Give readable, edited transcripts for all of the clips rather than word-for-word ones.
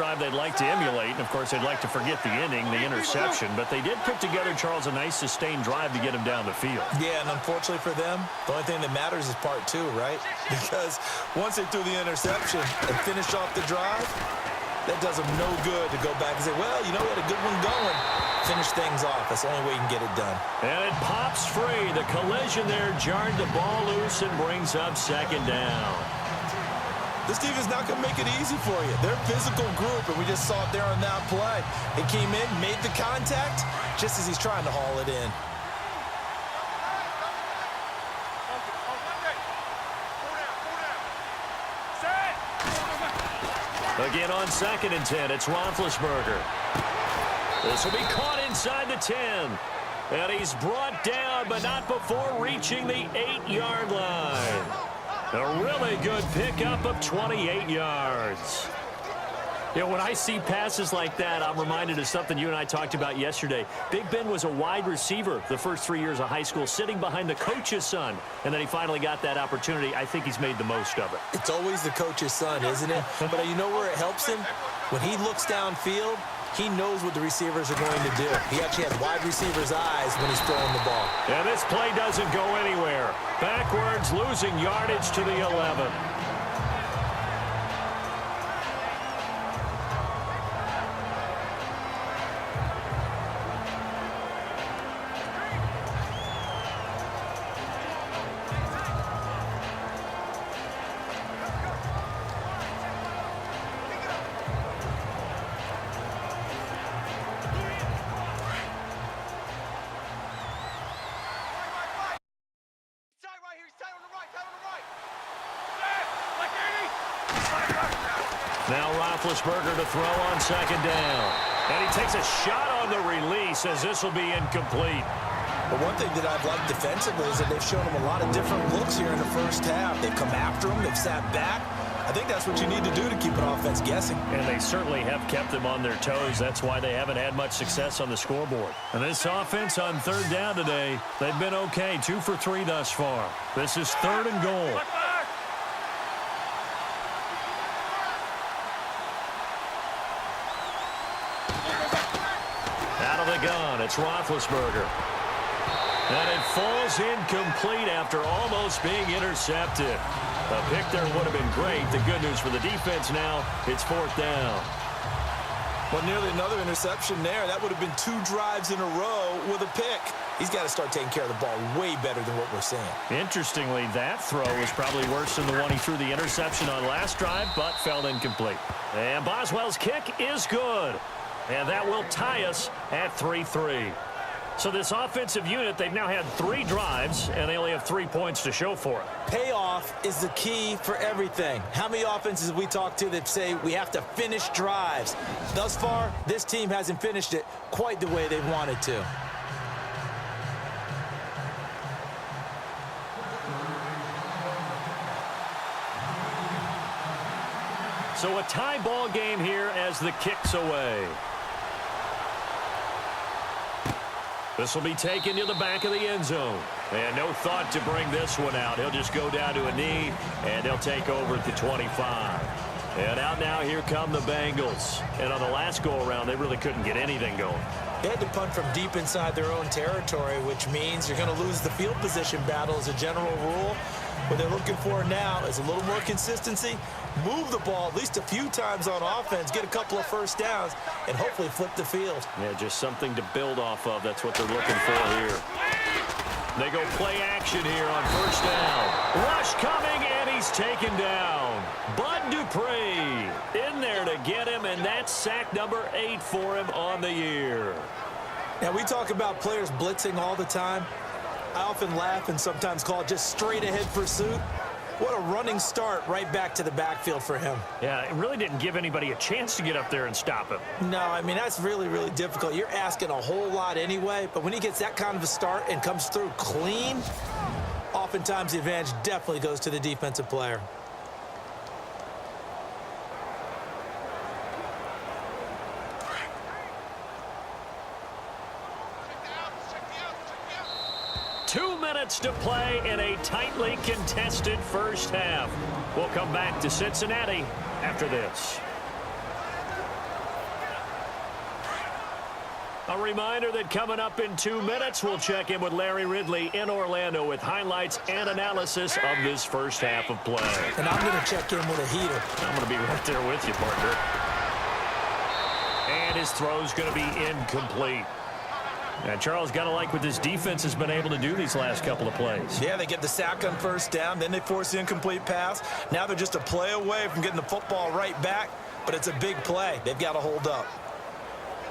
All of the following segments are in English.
drive they'd like to emulate, and, of course, they'd like to forget the inning, the interception. But they did put together, Charles, a nice sustained drive to get him down the field. Yeah, and unfortunately for them, the only thing that matters is part two, right? Because once they threw the interception and finished off the drive, that does them no good to go back and say, well, you know, we had a good one going. Finish things off. That's the only way you can get it done. And it pops free. The collision there jarred the ball loose and brings up second down. This team is not going to make it easy for you. They're a physical group, and we just saw it there on that play. He came in, made the contact, just as he's trying to haul it in. Again on 2nd and 10, it's Roethlisberger. This will be caught inside the 10. And he's brought down, but not before reaching the 8-yard line. A really good pickup of 28 yards. You know, when I see passes like that, I'm reminded of something you and I talked about yesterday. Big Ben was a wide receiver the first 3 years of high school, sitting behind the coach's son. And then he finally got that opportunity. I think he's made the most of it. It's always the coach's son, isn't it? But you know where it helps him? When he looks downfield, he knows what the receivers are going to do. He actually has wide receivers' eyes when he's throwing the ball. And this play doesn't go anywhere. Backwards, losing yardage to the 11. Now Roethlisberger to throw on 2nd down. And he takes a shot on the release as this will be incomplete. But one thing that I've liked defensively is that they've shown him a lot of different looks here in the first half. They've come after him. They've sat back. I think that's what you need to do to keep an offense guessing. And they certainly have kept them on their toes. That's why they haven't had much success on the scoreboard. And this offense on 3rd down today, they've been okay. 2 for 3 thus far. This is 3rd and goal. Gun. It's Roethlisberger. And it falls incomplete after almost being intercepted. A pick there would have been great. The good news for the defense now, it's 4th down. Well, nearly another interception there. That would have been 2 drives in a row with a pick. He's got to start taking care of the ball way better than what we're seeing. Interestingly, that throw was probably worse than the one he threw the interception on last drive, but fell incomplete. And Boswell's kick is good. And that will tie us at 3-3. So this offensive unit, they've now had 3 drives, and they only have 3 points to show for it. Payoff is the key for everything. How many offenses have we talked to that say we have to finish drives? Thus far, this team hasn't finished it quite the way they wanted to. So a tie ball game here as the kick's away. This will be taken to the back of the end zone. And no thought to bring this one out. He'll just go down to a knee, and they'll take over at the 25. And out now, here come the Bengals. And on the last go-around, they really couldn't get anything going. They had to punt from deep inside their own territory, which means you're going to lose the field position battle as a general rule. What they're looking for now is a little more consistency, move the ball at least a few times on offense, get a couple of first downs, and hopefully flip the field. Yeah, just something to build off of. That's what they're looking for here. They go play action here on 1st down. Rush coming, and he's taken down. Bud Dupree in there to get him, and that's sack number 8 for him on the year. Now, we talk about players blitzing all the time. I often laugh and sometimes call it just straight-ahead pursuit. What a running start right back to the backfield for him. Yeah, it really didn't give anybody a chance to get up there and stop him. No, I mean, that's really, really difficult. You're asking a whole lot anyway, but when he gets that kind of a start and comes through clean, oftentimes the advantage definitely goes to the defensive player. To play in a tightly contested first half. We'll come back to Cincinnati after this. A reminder that coming up in 2 minutes, we'll check in with Larry Ridley in Orlando with highlights and analysis of this first half of play. And I'm going to check in with a heater. I'm going to be right there with you, partner. And his throw's going to be incomplete. Now, Charles, got to like what this defense has been able to do these last couple of plays. Yeah, they get the sack on first down, then they force the incomplete pass. Now they're just a play away from getting the football right back, but it's a big play. They've got to hold up.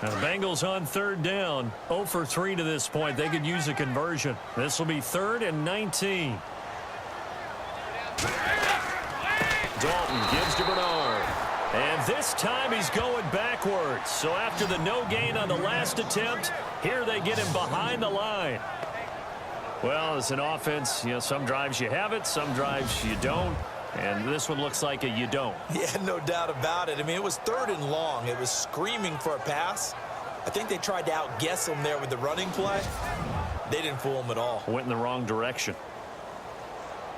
Now, the Bengals on third down, 0 for 3 to this point. They could use a conversion. This will be 3rd and 19. Dalton gives to Bernard. And this time he's going backwards. So after the no gain on the last attempt, here they get him behind the line. Well, as an offense, you know, some drives you have it, some drives you don't. And this one looks like a you don't. Yeah, no doubt about it. I mean, it was 3rd and long. It was screaming for a pass. I think they tried to outguess him there with the running play. They didn't fool him at all. Went in the wrong direction.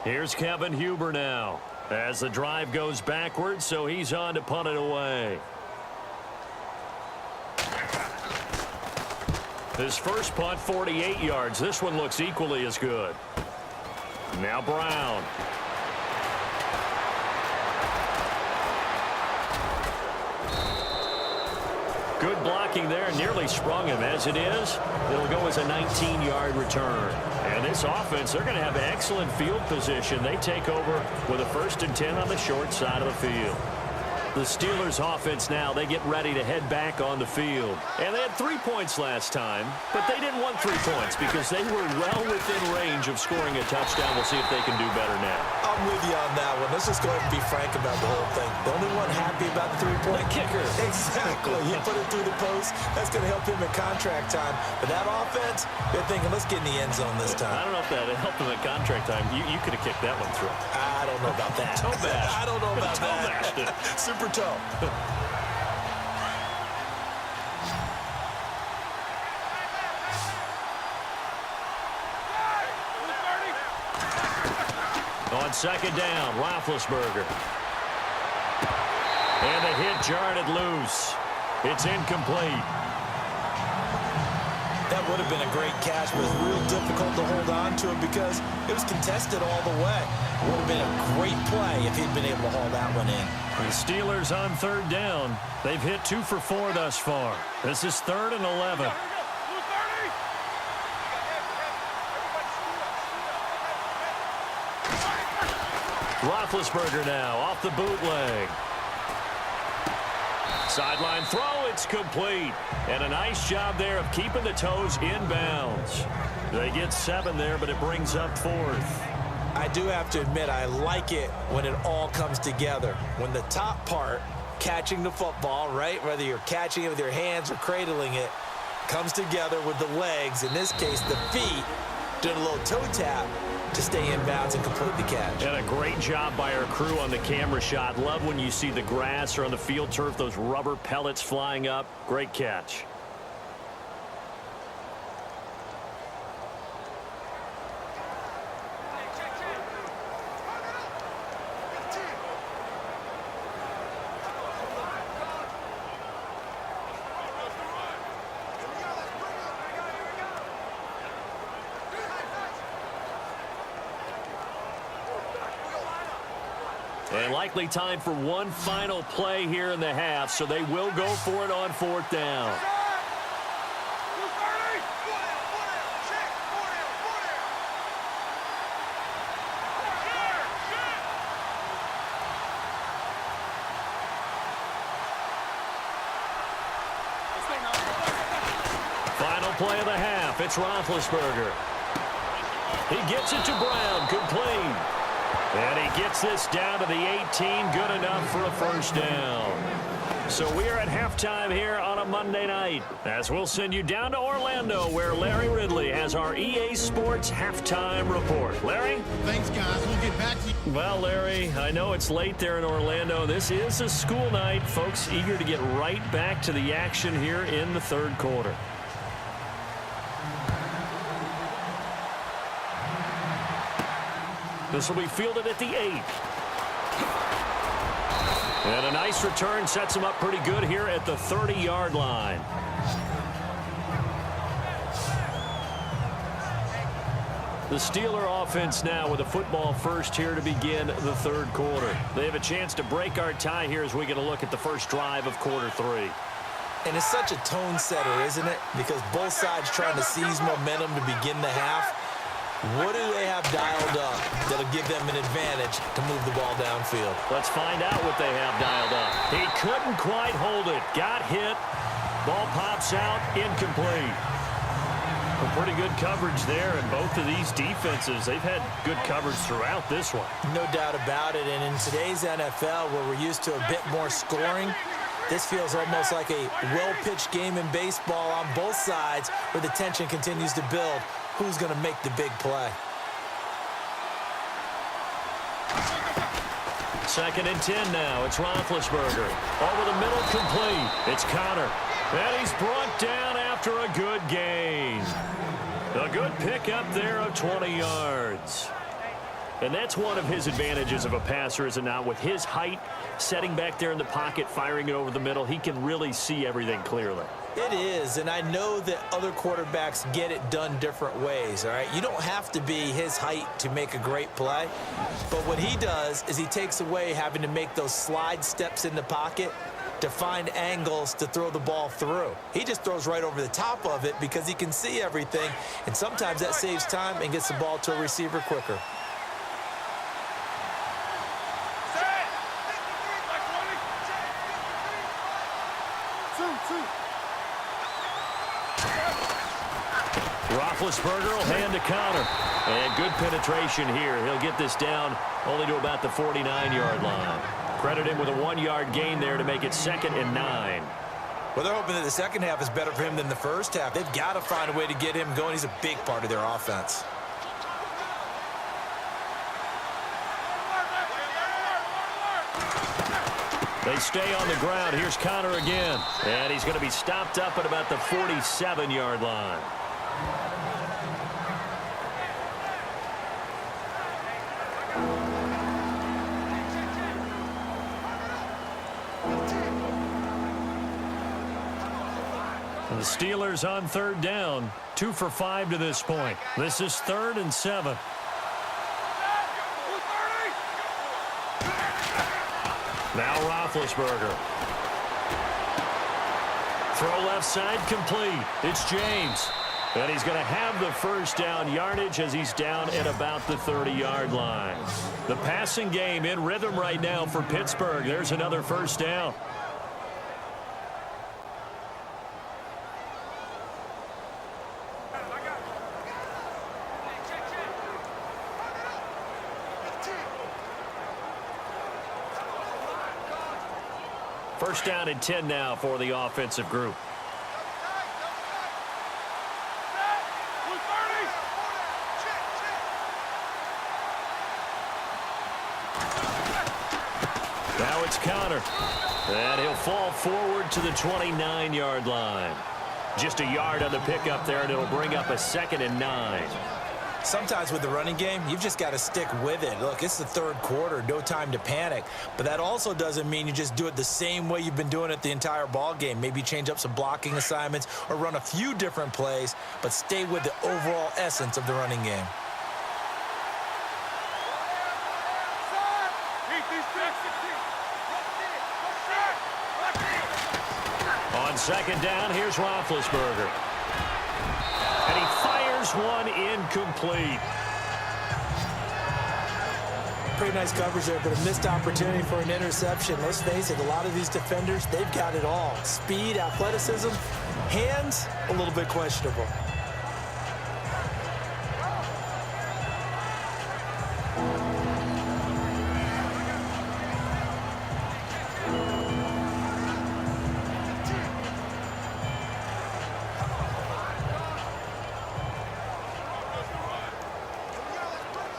Here's Kevin Huber now as the drive goes backwards, so he's on to punt it away. His first punt, 48 yards. This one looks equally as good. Now Brown. Good blocking there, nearly sprung him. As it is, it'll go as a 19-yard return. And this offense, they're going to have excellent field position. They take over with a 1st and 10 on the short side of the field. The Steelers offense now, they get ready to head back on the field. And they had 3 points last time, but they didn't want 3 points because they were well within range of scoring a touchdown. We'll see if they can do better now. I'm with you on that one. Let's just go ahead and be frank about the whole thing. The only one happy about the 3-point kicker. Exactly. He put it through the post. That's going to help him at contract time. But that offense, they're thinking, let's get in the end zone this time. I don't know if that helped him at contract time. You could have kicked that one through. I don't know about that. Toe bash. I don't know about Toe that. bashed it. Super toe. On 2nd down, Roethlisberger. And the hit jarred it loose. It's incomplete. That would have been a great catch, but it was real difficult to hold on to it because it was contested all the way. It would have been a great play if he'd been able to haul that one in. The Steelers on 3rd down. They've hit 2 for 4 thus far. This is 3rd and 11. Roethlisberger now off the bootleg. Sideline throw, it's complete. And a nice job there of keeping the toes in bounds. They get 7 there, but it brings up 4th. I do have to admit, I like it when it all comes together. When the top part, catching the football, right, whether you're catching it with your hands or cradling it, comes together with the legs, in this case the feet, doing a little toe tap to stay in bounds and complete the catch. And a great job by our crew on the camera shot. Love when you see the grass or on the field turf, those rubber pellets flying up. Great catch. And likely time for one final play here in the half, so they will go for it on 4th down. Final play of the half, it's Roethlisberger. He gets it to Brown, complete. And he gets this down to the 18, good enough for a 1st down. So we are at halftime here on a Monday night, as we'll send you down to Orlando, where Larry Ridley has our EA Sports halftime report. Larry? Thanks, guys. We'll get back to you. Well, Larry, I know it's late there in Orlando. This is a school night. Folks eager to get right back to the action here in the 3rd quarter. This will be fielded at the 8. And a nice return sets him up pretty good here at the 30-yard line. The Steeler offense now with a football first here to begin the third quarter. They have a chance to break our tie here as we get a look at the first drive of quarter three. And it's such a tone setter, isn't it? Because both sides trying to seize momentum to begin the half. What do they have dialed up that'll give them an advantage to move the ball downfield? Let's find out what they have dialed up. He couldn't quite hold it. Got hit. Ball pops out. Incomplete. Pretty good coverage there, and both of these defenses, they've had good coverage throughout this one. No doubt about it, and in today's NFL, where we're used to a bit more scoring, this feels almost like a well-pitched game in baseball on both sides where the tension continues to build. Who's going to make the big play? Second and 10 now. It's Roethlisberger. Over the middle, complete. It's Connor. And he's brought down after a good gain. A good pickup there of 20 yards. And that's one of his advantages of a passer, is it not? With his height, setting back there in the pocket, firing it over the middle, he can really see everything clearly. It is, and I know that other quarterbacks get it done different ways, all right? You don't have to be his height to make a great play, but what he does is he takes away having to make those slide steps in the pocket to find angles to throw the ball through. He just throws right over the top of it because he can see everything, and sometimes that saves time and gets the ball to a receiver quicker. Roethlisberger will hand to Connor. And good penetration here. He'll get this down only to about the 49-yard line. Credit him with a 1-yard gain there to make it 2nd and 9. Well, they're hoping that the second half is better for him than the first half. They've got to find a way to get him going. He's a big part of their offense. They stay on the ground. Here's Connor again. And he's going to be stopped up at about the 47-yard line. The Steelers on third down, 2 for 5 to this point. This is 3rd and 7. Now Roethlisberger. Throw left side complete. It's James. And he's going to have the first down yardage as he's down at about the 30-yard line. The passing game in rhythm right now for Pittsburgh. There's another first down. First down and 10 now for the offensive group. Now it's Connor. And he'll fall forward to the 29-yard line. Just a yard on the pickup there, and it'll bring up a 2nd and 9. Sometimes with the running game, you've just got to stick with it. Look, it's the third quarter, no time to panic. But that also doesn't mean you just do it the same way you've been doing it the entire ball game. Maybe change up some blocking assignments or run a few different plays, but stay with the overall essence of the running game. On second down, here's Roethlisberger. And he fires one incomplete. Pretty nice coverage there, but a missed opportunity for an interception. Let's face it, a lot of these defenders, they've got it all. Speed, athleticism, hands, a little bit questionable.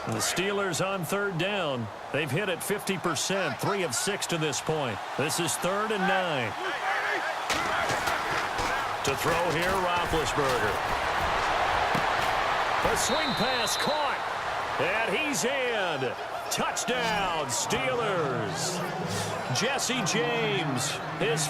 The Steelers on third down. They've hit it 50%, 3 of 6 to this point. This is 3rd and 9. To throw here, Roethlisberger. A swing pass caught. And he's in. Touchdown, Steelers. Jesse James, his